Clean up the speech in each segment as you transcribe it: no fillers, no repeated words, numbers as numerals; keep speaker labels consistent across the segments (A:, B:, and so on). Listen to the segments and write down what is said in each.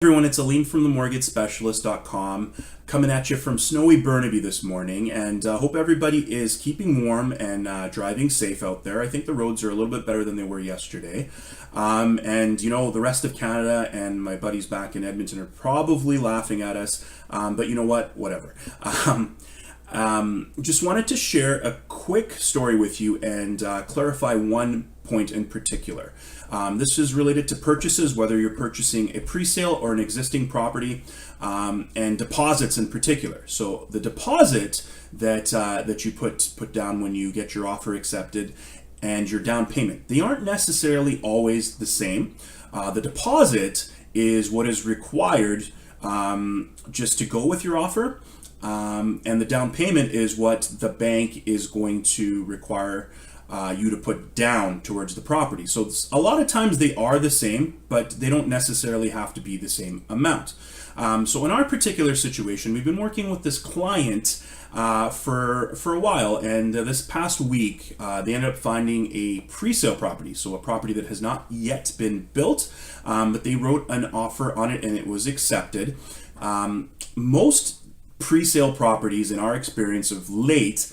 A: Everyone, it's Aline from themortgagespecialist.com coming at you from snowy Burnaby this morning, and hope everybody is keeping warm and driving safe out there. I think the roads are a little bit better than they were yesterday. And you know, the rest of Canada and my buddies back in Edmonton are probably laughing at us, but you know what? Whatever. Just wanted to share a quick story with you and clarify one point in particular. This is related to purchases, whether you're purchasing a pre-sale or an existing property, and deposits in particular. So the deposit that you put down when you get your offer accepted and your down payment, they aren't necessarily always the same. The deposit is what is required just to go with your offer. And the down payment is what the bank is going to require you to put down towards the property. So a lot of times they are the same, but they don't necessarily have to be the same amount. So in our particular situation, we've been working with this client for a while, and this past week they ended up finding a pre-sale property, so a property that has not yet been built, but they wrote an offer on it and it was accepted. Most pre-sale properties, in our experience of late,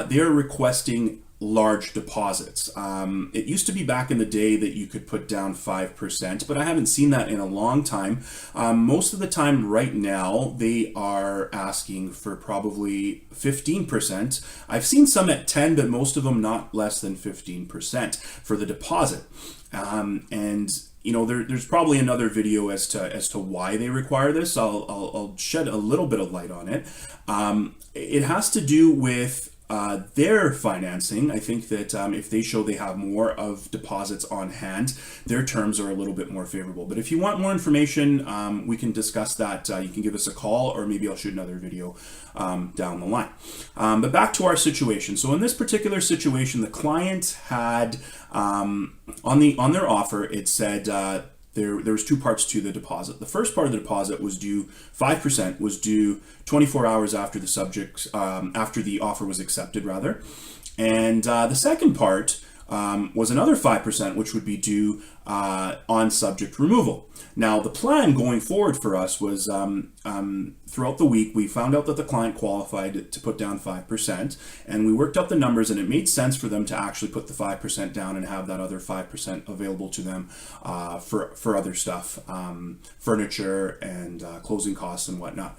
A: they are requesting large deposits. It used to be back in the day that you could put down 5%, but I haven't seen that in a long time. Most of the time right now, they are asking for probably 15%. I've seen some at 10, but most of them not less than 15% for the deposit. And you know, there's probably another video as to why they require this. I'll shed a little bit of light on it. It has to do with their financing. I think that if they show they have more of deposits on hand, their terms are a little bit more favorable. But if you want more information, we can discuss that. You can give us a call, or maybe I'll shoot another video down the line. But back to our situation. So in this particular situation, the client had on their offer, it said there was two parts to the deposit. The first part of the deposit was due 5%, was due 24 hours after after the offer was accepted, rather. And the second part was another 5%, which would be due on subject removal. Now, the plan going forward for us was throughout the week, we found out that the client qualified to put down 5%, and we worked up the numbers, and it made sense for them to actually put the 5% down and have that other 5% available to them for other stuff, furniture and closing costs and whatnot.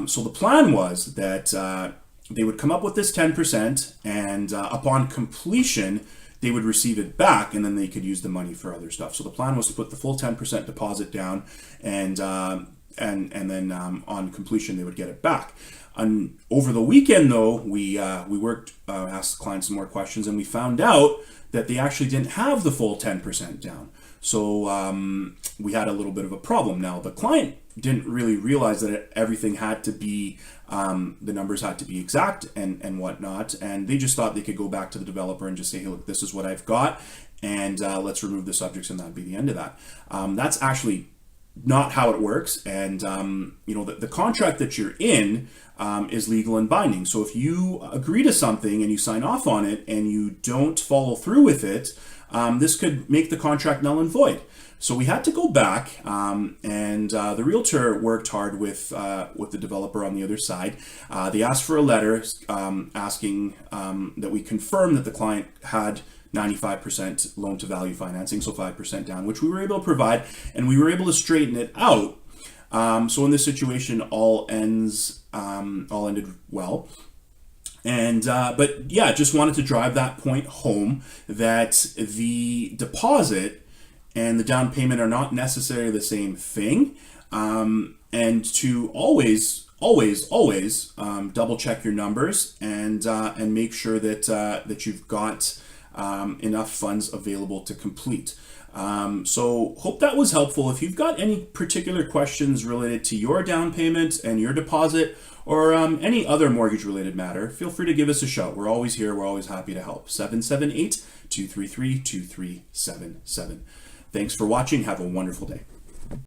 A: So the plan was that they would come up with this 10%, and upon completion, they would receive it back, and then they could use the money for other stuff. So the plan was to put the full 10% deposit down, and then on completion they would get it back. And over the weekend, though, we worked, asked the client some more questions, and we found out that they actually didn't have the full 10% down. So we had a little bit of a problem. Now, the client didn't really realize that everything had to be, the numbers had to be exact and whatnot, and they just thought they could go back to the developer and just say, hey, look, this is what I've got, and let's remove the subjects, and that'd be the end of that. That's actually not how it works, and you know, the contract that you're in is legal and binding. So if you agree to something and you sign off on it and you don't follow through with it, this could make the contract null and void. So we had to go back, and the realtor worked hard with the developer on the other side. They asked for a letter asking that we confirm that the client had 95% loan to value financing, so 5% down, which we were able to provide, and we were able to straighten it out. So in this situation, all ended well. And but yeah, just wanted to drive that point home, that the deposit and the down payment are not necessarily the same thing, and to always double check your numbers and make sure that you've got enough funds available to complete. So hope that was helpful. If you've got any particular questions related to your down payment and your deposit, or any other mortgage related matter, feel free to give us a shout. We're always here. We're always happy to help. 778-233-2377. Thanks for watching. Have a wonderful day.